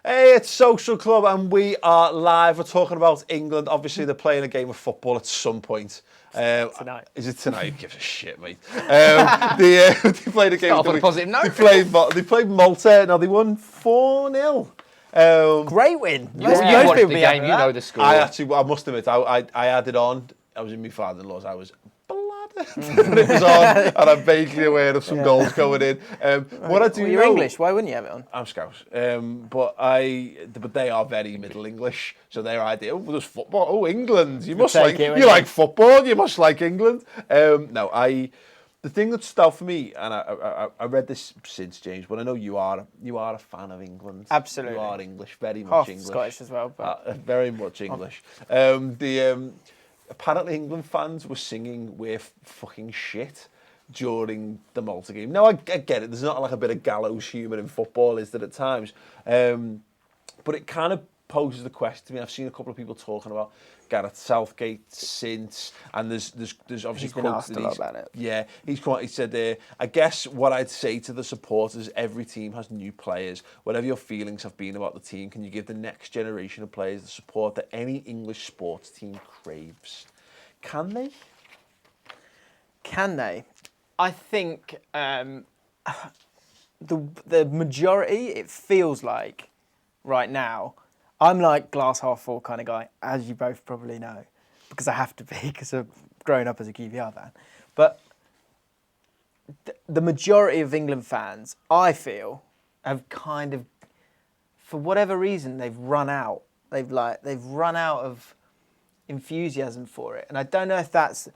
Hey, it's Social Club and we are live. We're talking about England. Obviously, they're playing a game of football at some point. Tonight. Is it tonight? Who gives a shit, mate? They played a game. Start off on a positive note. They played Malta. Now, they won 4-0. Great win. You watched the game, you know the score. I must admit, I had it on. I was in my father-in-law's. I was and it was on, and I'm vaguely aware of some goals going in. What I do well, you're know, English. Why wouldn't you have it on? I'm Scouse, but they are very Middle English, so their idea. Oh, there's football. Oh, England. You must like football. You must like England. The thing that stood out for me, and I read this since James, but I know you are a fan of England. Absolutely, you are English, very much English. Scottish as well, but very much English. Apparently, England fans were singing "We're fucking shit" during the Malta game. Now, I get it. There's not like a bit of gallows humour in football, is there, at times? But it kind of poses the question to me. I've seen a couple of people talking about Gareth Southgate since, and there's obviously he's been asked a lot about it. Yeah, he said, I guess what I'd say to the supporters, every team has new players. Whatever your feelings have been about the team, can you give the next generation of players the support that any English sports team craves? Can they? Can they? I think the majority, it feels like, right now, I'm like glass half full kind of guy, as you both probably know, because I have to be, because I've grown up as a QPR fan. But the majority of England fans, I feel, have kind of, for whatever reason, they've run out. They've run out of enthusiasm for it, and I don't know if that's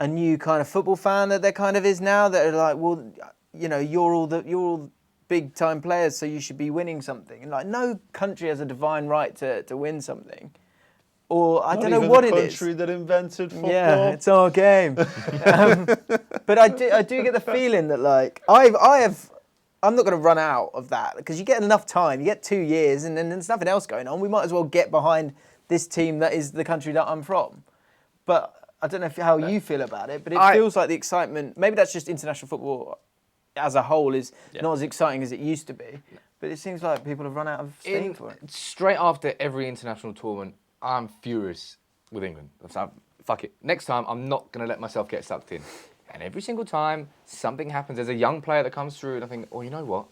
a new kind of football fan that there kind of is now. That are like, well, you know, you're all big time players, so you should be winning something. And like, no country has a divine right to win something. Or I don't know what it is. The country that invented football. Yeah, it's our game. But I do get the feeling that like I'm not going to run out of that, because you get enough time. You get 2 years, and then there's nothing else going on. We might as well get behind this team that is the country that I'm from. But I don't know how you feel about it, but it feels like the excitement. Maybe that's just international football as a whole is not as exciting as it used to be, but it seems like people have run out of steam for it. Straight after every international tournament, I'm furious with England. So, fuck it. Next time, I'm not going to let myself get sucked in. And every single time something happens, there's a young player that comes through, and I think, oh, you know what,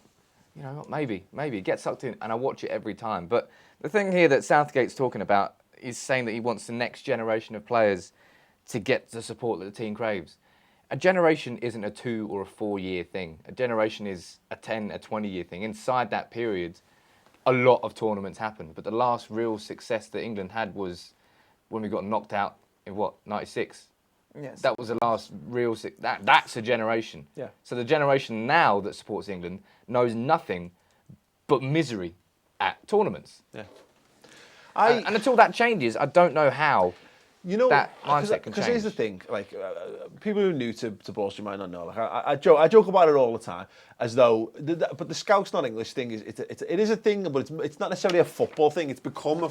maybe, get sucked in, and I watch it every time. But the thing here that Southgate's talking about is saying that he wants the next generation of players to get the support that the team craves. A generation isn't a 2 or a 4 year thing. A generation is a 10, a 20 year thing. Inside that period, a lot of tournaments happened. But the last real success that England had was when we got knocked out in 96? Yes. That was the last real that's a generation. Yeah. So the generation now that supports England knows nothing but misery at tournaments. Yeah. And until that changes, I don't know how. You know, that mindset can change. Because here's the thing, like people who are new to Bolster might not know. Like I joke about it all the time, as though. But the Scouts not English thing it is a thing, but it's not necessarily a football thing. It's become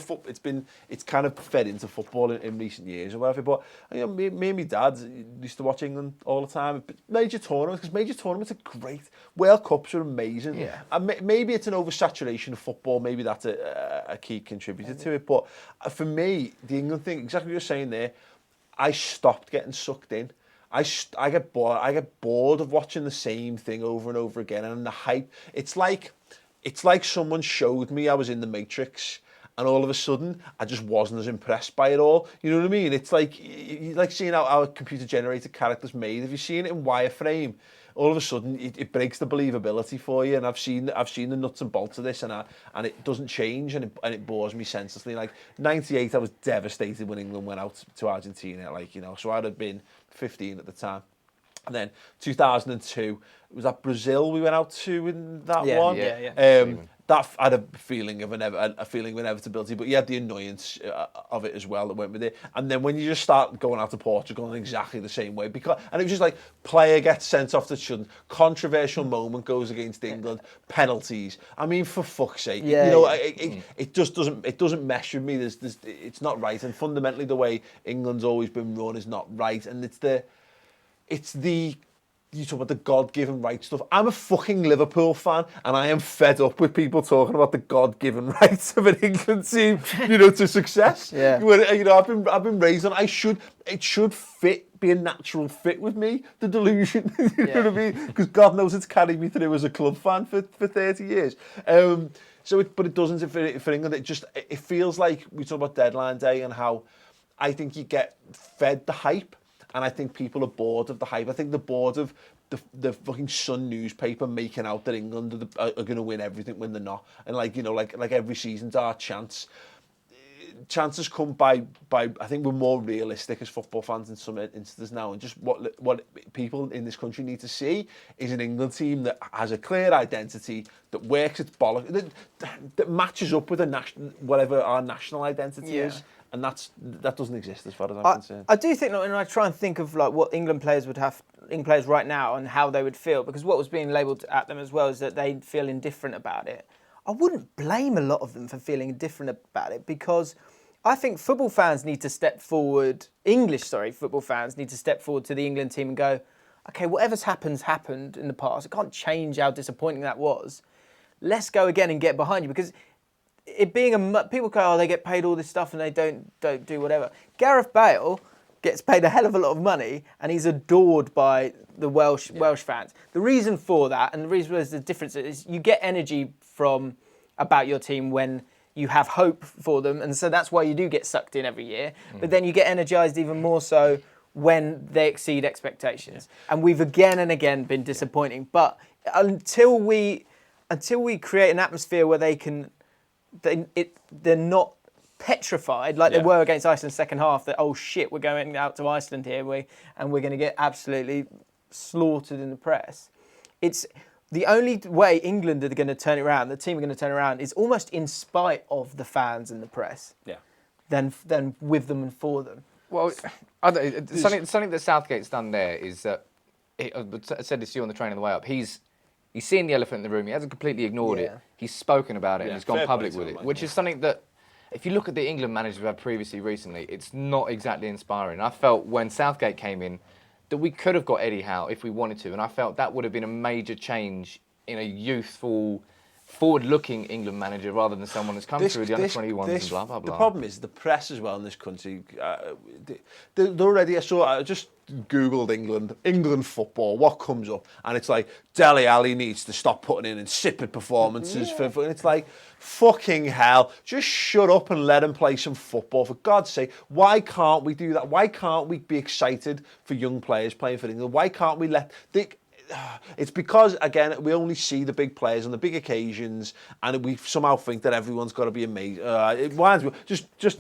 it's kind of fed into football in recent years or whatever. But you know, me and my dad used to watch England all the time. Major tournaments, because major tournaments are great. World Cups are amazing. Yeah. And maybe it's an oversaturation of football. Maybe that's a key contributor to it. But for me, the England thing, exactly what you're saying there, I stopped getting sucked in. I get bored. I get bored of watching the same thing over and over again, and the hype. It's like someone showed me I was in the Matrix, and all of a sudden I just wasn't as impressed by it all. You know what I mean? It's like you like seeing how a computer generated character's made. If you've seen it in wireframe, all of a sudden it breaks the believability for you. And I've seen the nuts and bolts of this, and it doesn't change, and it bores me senselessly. Like '98, I was devastated when England went out to Argentina. So I'd have been 15 at the time. And then 2002, was that Brazil we went out to in that one? Yeah. That had a feeling of inevitability, but you had the annoyance of it as well that went with it. And then when you just start going out to Portugal in exactly the same way, and it was just like player gets sent off that shouldn't, controversial moment goes against England, penalties. I mean, for fuck's sake, it just doesn't mesh with me. It's not right, and fundamentally the way England's always been run is not right, and it's the you talk about the God-given right stuff. I'm a fucking Liverpool fan, and I am fed up with people talking about the God-given rights of an England team, to success. Yeah. I've been raised on. It should be a natural fit with me. The delusion, you know what I mean? Because God knows it's carried me through as a club fan for 30 years. But it doesn't for England. It feels like we talk about deadline day and how I think you get fed the hype. And I think people are bored of the hype. I think they're bored of the fucking Sun newspaper making out that England are going to win everything when they're not. And like every season's our chance. Chances come by. I think we're more realistic as football fans in some instances now. And just what people in this country need to see is an England team that has a clear identity, that works its bollocks, that matches up with whatever our national identity is. And that doesn't exist as far as I'm concerned. I do think, and I try and think of like what England players right now and how they would feel, because what was being labelled at them as well is that they'd feel indifferent about it. I wouldn't blame a lot of them for feeling indifferent about it, because I think football fans need to step forward. Football fans need to step forward to the England team and go, okay, whatever's happened in the past. It can't change how disappointing that was. Let's go again and get behind you, because it being people go, oh, they get paid all this stuff and they don't do whatever. Gareth Bale gets paid a hell of a lot of money and he's adored by the Welsh fans. The reason for that, and the reason there's the difference, is you get energy about your team when you have hope for them, and so that's why you do get sucked in every year. But then you get energised even more so when they exceed expectations. And we've again and again been disappointing. But until we create an atmosphere where they're not petrified like they were against Iceland second half, that, oh shit, we're going out to Iceland here and we're going to get absolutely slaughtered in the press. It's the only way England are going to turn it around, the team are going to turn it around, is almost in spite of the fans and the press than with them and for them. Well, something that Southgate's done there is that, I said this to you on the train on the way up, he's seen the elephant in the room. He hasn't completely ignored it. He's spoken about it and he's gone public with it, which is something that, if you look at the England managers we've had recently, it's not exactly inspiring. I felt when Southgate came in that we could have got Eddie Howe if we wanted to, and I felt that would have been a major change in a youthful, forward-looking England manager rather than someone that's come through the under-21s and blah, blah, blah. The problem is the press as well in this country. They're already, I just Googled England football, what comes up? And it's like, Dele Alli needs to stop putting in insipid performances. And it's like, fucking hell, just shut up and let him play some football. For God's sake, why can't we do that? Why can't we be excited for young players playing for England? Why can't we let... It's because, again, we only see the big players on the big occasions, and we somehow think that everyone's got to be amazing. It reminds me,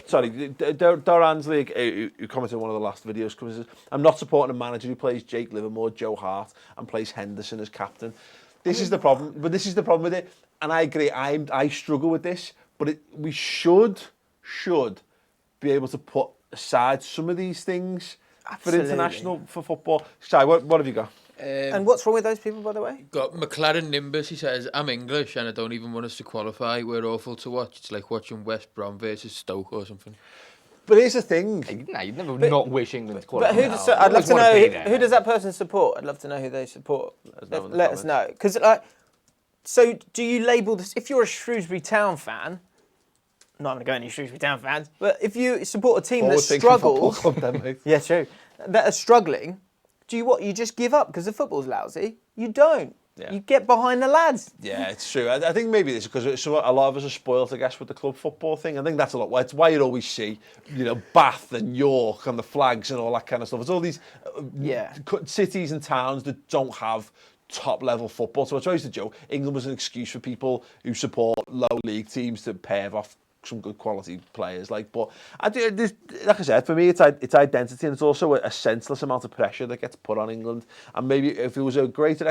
sorry, Dar Ansley, who commented on one of the last videos, says, I'm not supporting a manager who plays Jake Livermore, Joe Hart, and plays Henderson as captain. This is the problem, with it, and I agree, I struggle with this, but we should be able to put aside some of these things for football. Shai, what have you got? And what's wrong with those people, by the way? Got McLaren Nimbus. He says, I'm English and I don't even want us to qualify. We're awful to watch. It's like watching West Brom versus Stoke or something. But here's the thing. No, you'd never not wish England to qualify. But I'd love to know, who does that person support? I'd love to know who they support. Let us know. Because, so do you label this, if you're a Shrewsbury Town fan, I'm not going to go any Shrewsbury Town fans, but if you support a team that struggles, yeah, true, that are struggling, you just give up because the football's lousy? You don't. Yeah. You get behind the lads. Yeah, it's true. I think maybe it's because a lot of us are spoiled, I guess, with the club football thing. I think that's a lot. It's why you always see, Bath and York and the flags and all that kind of stuff. It's all these cities and towns that don't have top-level football. So I always used to joke, England was an excuse for people who support low-league teams to pave off some good quality players, but like I said, for me it's identity, and it's also a senseless amount of pressure that gets put on England. And maybe if it was a greater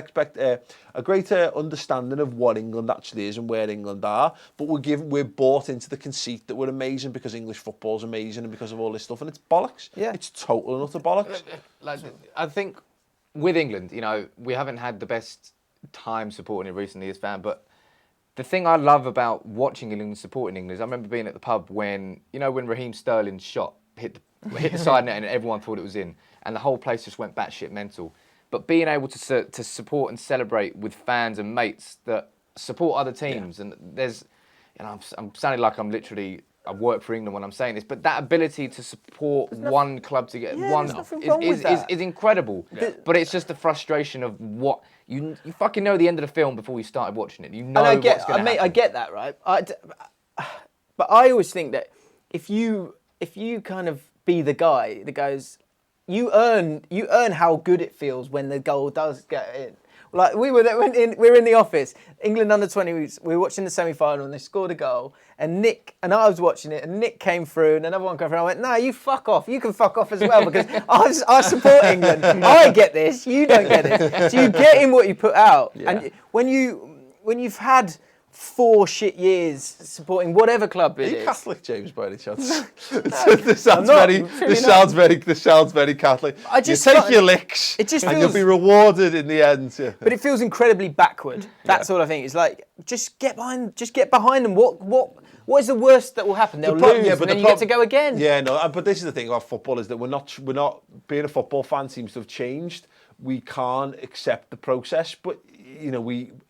understanding of what England actually is and where England are, but we're bought into the conceit that we're amazing because English football's amazing and because of all this stuff, and it's bollocks. Yeah, it's total and utter bollocks. I think with England, we haven't had the best time supporting it recently as fan, but the thing I love about watching England and supporting England is I remember being at the pub when Raheem Sterling's shot hit the side net and everyone thought it was in, and the whole place just went batshit mental. but being able to support and celebrate with fans and mates that support other teams, and there's, I'm sounding like I work for England when I'm saying this, but that ability to support one club to get one is incredible. Yeah. But it's just the frustration of what you fucking know the end of the film before you started watching it. You know what's going to happen. I get that, right? But I always think that if you kind of be the guy that goes, you earn how good it feels when the goal does get in. Like we were in the office, England under-20s. We were watching the semi-final and they scored a goal. And I was watching it, and Nick came through, and another one came through. And I went, "No, you fuck off. You can fuck off as well because I support England. I get this. You don't get it. So you get in what you put out. Yeah. And when you've had 4 shit years supporting whatever club it is. Are you Catholic, James, by any chance? This sounds very Catholic. You take your licks, and you'll be rewarded in the end. Yeah. But it feels incredibly backward. That's all I think. It's like just get behind them. What is the worst that will happen? They'll lose, and then you get to go again. Yeah, no. But this is the thing about football is that we're not being a football fan seems to have changed. We can't accept the process, but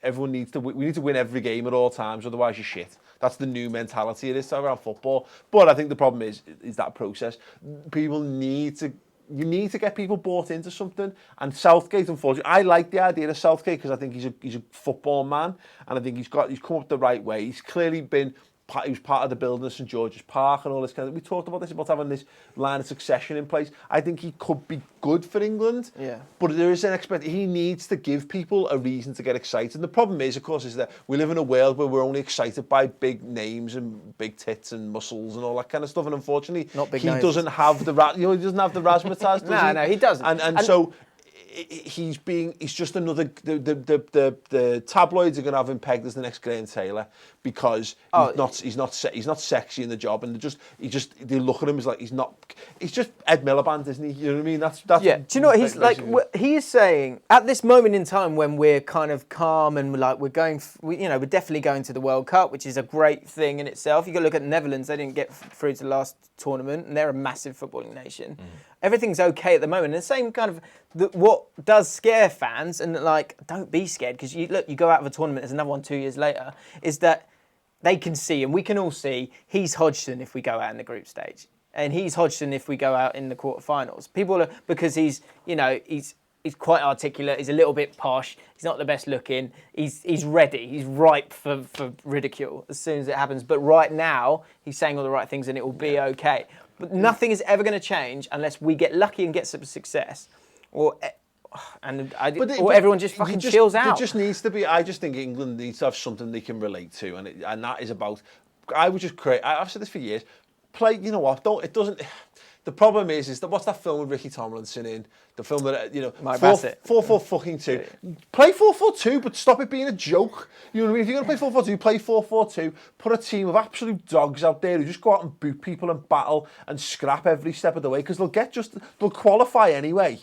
everyone needs to. We need to win every game at all times, otherwise you're shit. That's the new mentality it is around football. But I think the problem is that process. You need to get people bought into something. And Southgate, unfortunately, I like the idea of Southgate because I think he's a football man, and I think he's come up the right way. He's clearly been. He was part of the building of St George's Park and all this kind of... We talked about this, about having this line of succession in place. I think he could be good for England. Yeah. But there is an he needs to give people a reason to get excited. And the problem is, of course, is that we live in a world where we're only excited by big names and big tits and muscles and all that kind of stuff. And unfortunately, he doesn't have the he doesn't have the razzmatazz, does he? No, he doesn't. And so... He's just another. The tabloids are going to have him pegged as the next Graham Taylor because he's not sexy in the job, and they look at him as like he's just Ed Miliband, isn't he? You know what I mean? That's yeah. Do you know what he's like? He is saying at this moment in time when we're kind of calm and we're definitely going to the World Cup, which is a great thing in itself. You got to look at the Netherlands; they didn't get through to the last tournament, and they're a massive footballing nation. Everything's okay at the moment. And the same kind of what does scare fans, and don't be scared because you go out of a tournament, there's another one 2 years later, is that they can see, and we can all see, he's Hodgson if we go out in the group stage. And he's Hodgson if we go out in the quarterfinals. People are, because he's quite articulate, he's a little bit posh, he's not the best looking, he's ready, he's ripe for ridicule as soon as it happens. But right now, he's saying all the right things and it will be okay. But nothing is ever going to change unless we get lucky and get some success, or everyone just fucking chills out. It just needs to be. I just think England needs to have something they can relate to, and that is about. I would just create. I've said this for years. Play. You know what? It doesn't. The problem is that what's that film with Ricky Tomlinson in? The film that 4-4-2. Play 4-4-2, but stop it being a joke. You know what I mean? If you're gonna play 4-4-2, play 4-4-2. Put a team of absolute dogs out there who just go out and boot people and battle and scrap every step of the way because they'll qualify anyway.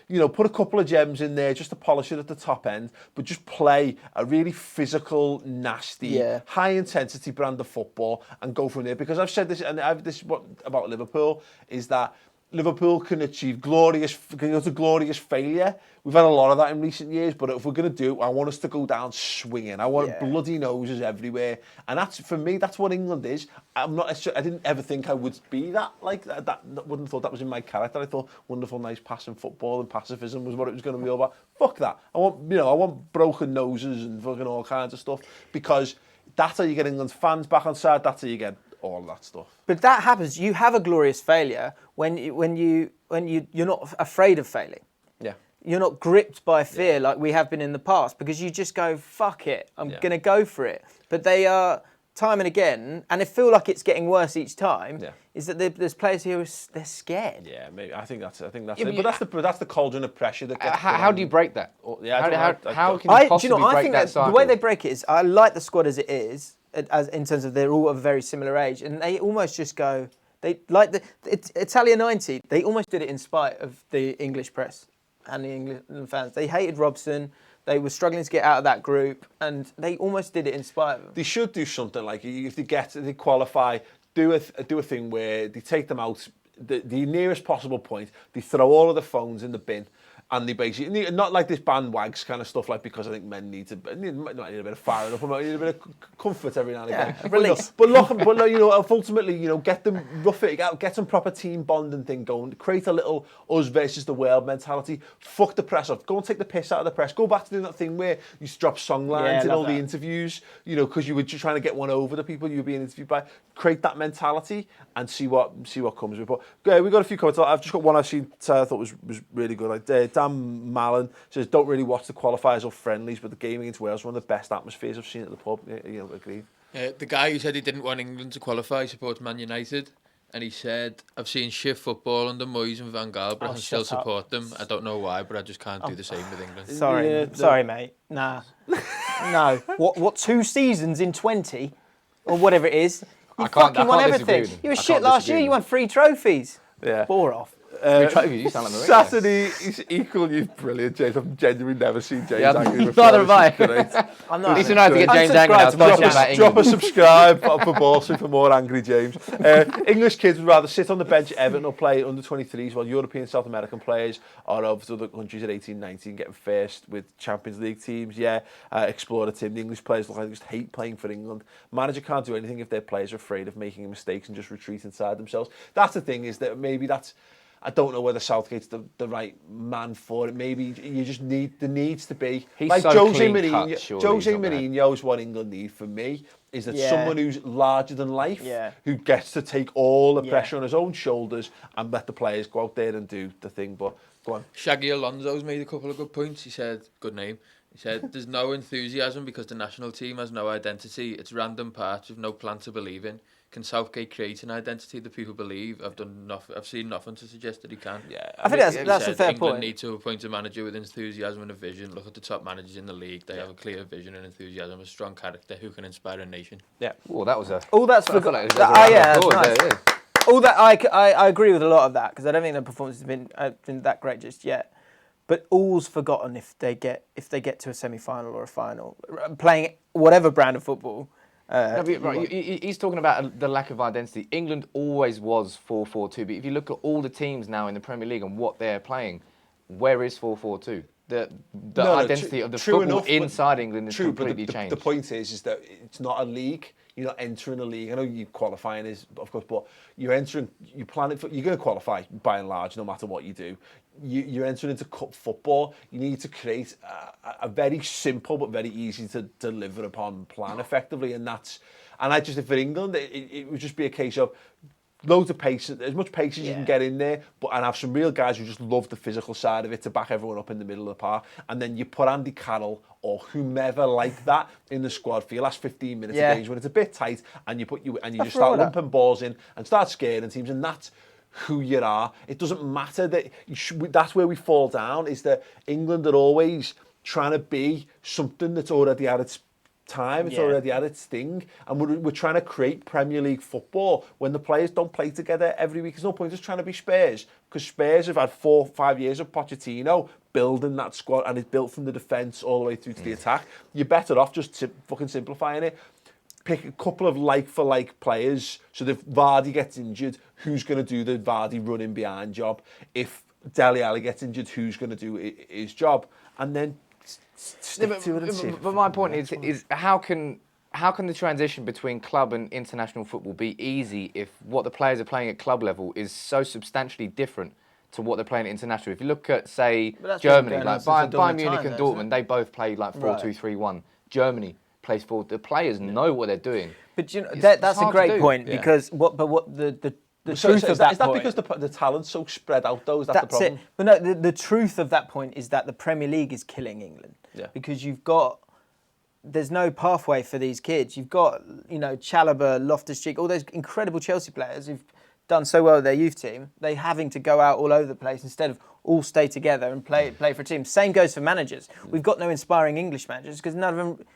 Put a couple of gems in there just to polish it at the top end, but just play a really physical, nasty, high-intensity brand of football and go from there. Because I've said this, and this is what about Liverpool, is that Liverpool can achieve glorious failure. We've had a lot of that in recent years, but if we're going to do it, I want us to go down swinging. I want bloody noses everywhere. And for me, that's what England is. I didn't ever think I would be that. Like that. Wouldn't have thought that was in my character. I thought wonderful, nice passing football and pacifism was what it was going to be all about. Fuck that. I want broken noses and fucking all kinds of stuff because that's how you get England's fans back on side. That's how you get all of that stuff. But that happens. You have a glorious failure when you're not afraid of failing. Yeah. You're not gripped by fear like we have been in the past because you just go, fuck it, I'm going to go for it. But they are, time and again, and I feel like it's getting worse each time, is that there's players who they're scared. Yeah, maybe. I think that's it. But that's the cauldron of pressure that gets how do you break that? How can you possibly break that cycle? The way they break it is, I like the squad as it is, as in terms of they're all of a very similar age, and they almost just go, Italia 90, they almost did it in spite of the English press and the England fans. They hated Robson. They were struggling to get out of that group, and they almost did it in spite of them. They should do something like if they qualify, do a thing where they take them out the nearest possible point. They throw all of the phones in the bin, And they basically, not like this bandwags kind of stuff, like because I think men need a bit of firing up, need a bit of comfort every now and again. Release. But no, you know, ultimately, you know, get them rough it out, get some proper team bonding thing going, create a little us versus the world mentality. Fuck the press off. Go and take the piss out of the press. Go back to doing that thing where you drop song lines in all the interviews, you know, because you were just trying to get one over the people you were being interviewed by. Create that mentality and see what comes with it. But we got a few comments. I've just got one I've seen I thought was really good. Like Dan Mallon says, don't really watch the qualifiers or friendlies, but the game against Wales was one of the best atmospheres I've seen at the pub. You know, agreed. The guy who said he didn't want England to qualify supports Man United, and he said, I've seen shit football under Moyes and Van Gaal, but I can still support them. I don't know why, but I just can't do the same with England. Sorry, mate. Nah. No. What 2 seasons in 20, or whatever it is, you fucking won everything. You were shit last year, you won 3 trophies. Yeah. Bore off. You sound like Maria. Saturday is equally brilliant, James. I've genuinely never seen James angry before. Neither have I. I'm not. At least we know how to get James angry now. Drop a subscribe for Borsey for more angry James. English kids would rather sit on the bench at Everton or play under 23s, while European South American players are over to other countries at 18, 19, getting first with Champions League teams. Explore the team. The English players look like they just hate playing for England. Manager can't do anything if their players are afraid of making mistakes and just retreat inside themselves. That's the thing, is that maybe that's... I don't know whether Southgate's the right man for it. Maybe you just there needs to be... He's like so Jose clean-cut, Mourinho. surely Jose he's not Mourinho is what England need for me, is that someone who's larger than life, who gets to take all the pressure on his own shoulders and let the players go out there and do the thing. But go on. Shaggy Alonso's made a couple of good points. He said, good name. He said, there's no enthusiasm because the national team has no identity. It's random parts with no plan to believe in. Can Southgate create an identity that people believe? I've seen nothing to suggest that he can. Yeah, I think that's a fair England point. need to appoint a manager with enthusiasm and a vision. Look at the top managers in the league. They have a clear vision and enthusiasm, a strong character who can inspire a nation. Yeah. Oh, that was a... All that's I feel like that's that's nice. All that I agree with a lot of that, because I don't think the performance has been that great just yet. But all's forgotten if they get to a semi-final or a final, playing whatever brand of football. He's talking about the lack of identity. England always was 4-4-2, but if you look at all the teams now in the Premier League and what they're playing, where is 4-4-2 The identity of the football inside England is completely changed. The point is that it's not a league. You're not entering a league. I know you qualifying is, of course, but you're entering. You're planning for. You're going to qualify by and large, no matter what you do. You're entering into cup football. You need to create a very simple but very easy to deliver upon plan effectively, and that's. And I just think for England, it would just be a case of loads of patience, as much patience as you can get in there, and have some real guys who just love the physical side of it to back everyone up in the middle of the park. And then you put Andy Carroll or whomever like that in the squad for your last 15 minutes of games when it's a bit tight, and you just start lumping balls in and start scaring teams, and that's who you are. It doesn't matter that that's where we fall down, is that England are always trying to be something that's already at its time, it's already had its sting, and we're trying to create Premier League football when the players don't play together every week. There's no point just trying to be Spurs, because Spurs have had 4-5 years of Pochettino building that squad, and it's built from the defence all the way through to the attack. You're better off just fucking simplifying it. Pick a couple of like-for-like players, so that if Vardy gets injured, who's going to do the Vardy running behind job? If Dele Alli gets injured, who's going to do his job? And then stick to it. But my point is how can the transition between club and international football be easy if what the players are playing at club level is so substantially different to what they're playing at international? If you look at, say, Germany, like Bayern Munich and Dortmund, they both play like 4-2-3-1. Germany plays forward. The players know what they're doing. But you know, that's a great point, because what the truth of that point... Is that because the talent's so spread out, though? Is that the problem? It. But no, the truth of that point is that the Premier League is killing England. Yeah. Because there's no pathway for these kids. You've got, Chalobah, Loftus-Cheek, all those incredible Chelsea players who've done so well with their youth team. They're having to go out all over the place instead of all stay together and play for a team. Same goes for managers. We've got no inspiring English managers because none of them...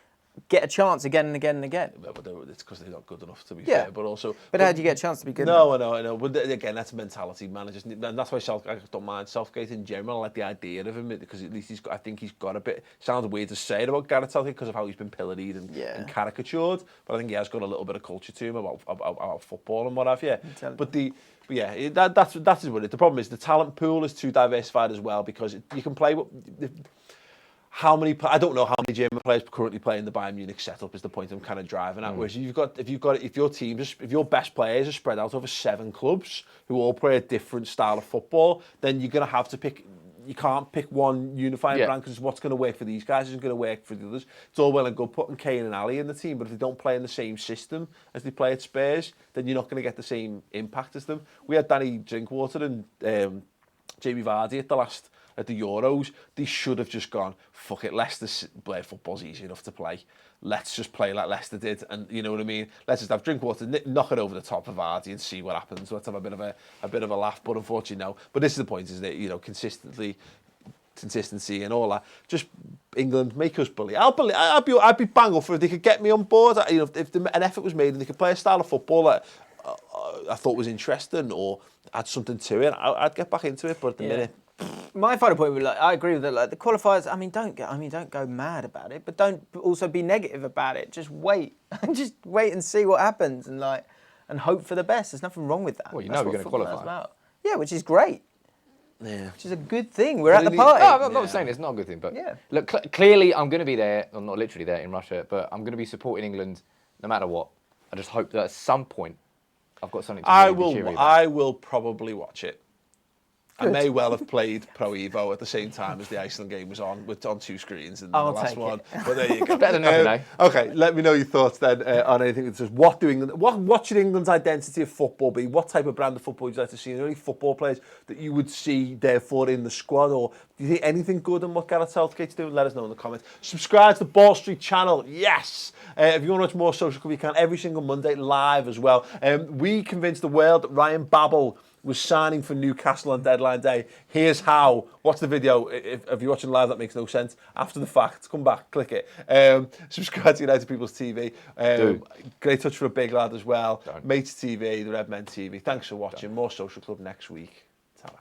get a chance again and again and again. But it's because they're not good enough to be Yeah. fair. But also, But how do you get a chance to be good? No, I know. But again, that's mentality. Managers, and that's why I don't mind Southgate in general. I like the idea of him because at least I think he's got a bit. Sounds weird to say it about Gareth Southgate because of how he's been pilloried and caricatured. But I think he has got a little bit of culture to him about football and what have you. But that's what it. The problem is the talent pool is too diversified as well because you can play. How many? I don't know how many German players currently play in the Bayern Munich setup. Is the point I'm kind of driving at. Whereas if your best players are spread out over 7 clubs who all play a different style of football, then you're going to have to pick. You can't pick one unifying brand because what's going to work for these guys isn't going to work for the others. It's all well and good putting Kane and Ali in the team, but if they don't play in the same system as they play at Spurs, then you're not going to get the same impact as them. We had Danny Drinkwater and Jamie Vardy at the Euros. They should have just gone, fuck it, Leicester play football's easy enough to play. Let's just play like Leicester did, and you know what I mean. Let's just have Drinkwater knock it over the top of Vardy and see what happens. Let's have a bit of a laugh. But unfortunately, no. But this is the point: is that consistency and all that. Just England make us believe. I'd be bang up for if they could get me on board. If an effort was made and they could play a style of football that I thought was interesting or had something to it, I'd get back into it. But at the minute. My final point would be I agree with that. Like the qualifiers, don't go mad about it, but don't also be negative about it. Just wait, and see what happens, and hope for the best. There's nothing wrong with that. Well, we're going to qualify. About. Yeah, which is great. Yeah, which is a good thing. We're at the party. No, I'm not saying it's not a good thing, but look, clearly I'm going to be there. I'm not literally there in Russia, but I'm going to be supporting England no matter what. I just hope that at some point I've got something to really be cheery about. I will probably watch it. Good. I may well have played Pro Evo at the same time as the Iceland game was on 2 screens in the last one. But there you go. Better than nothing, eh? Okay, let me know your thoughts then on anything that says what should England's identity of football be? What type of brand of football would you like to see? Are there any football players that you would see therefore in the squad, or do you think anything good in what Gareth Southgate's doing? Let us know in the comments. Subscribe to the Ball Street channel, yes. If you want to watch more Social Club, you can every single Monday live as well. We convinced the world that Ryan Babel was signing for Newcastle on deadline day. Here's how. Watch the video. If you're watching live, that makes no sense. After the fact, come back, click it. Subscribe to United People's TV. Great touch for a big lad as well. Mates TV, the Red Men TV. Thanks for watching. More Social Club next week. Ta-ra.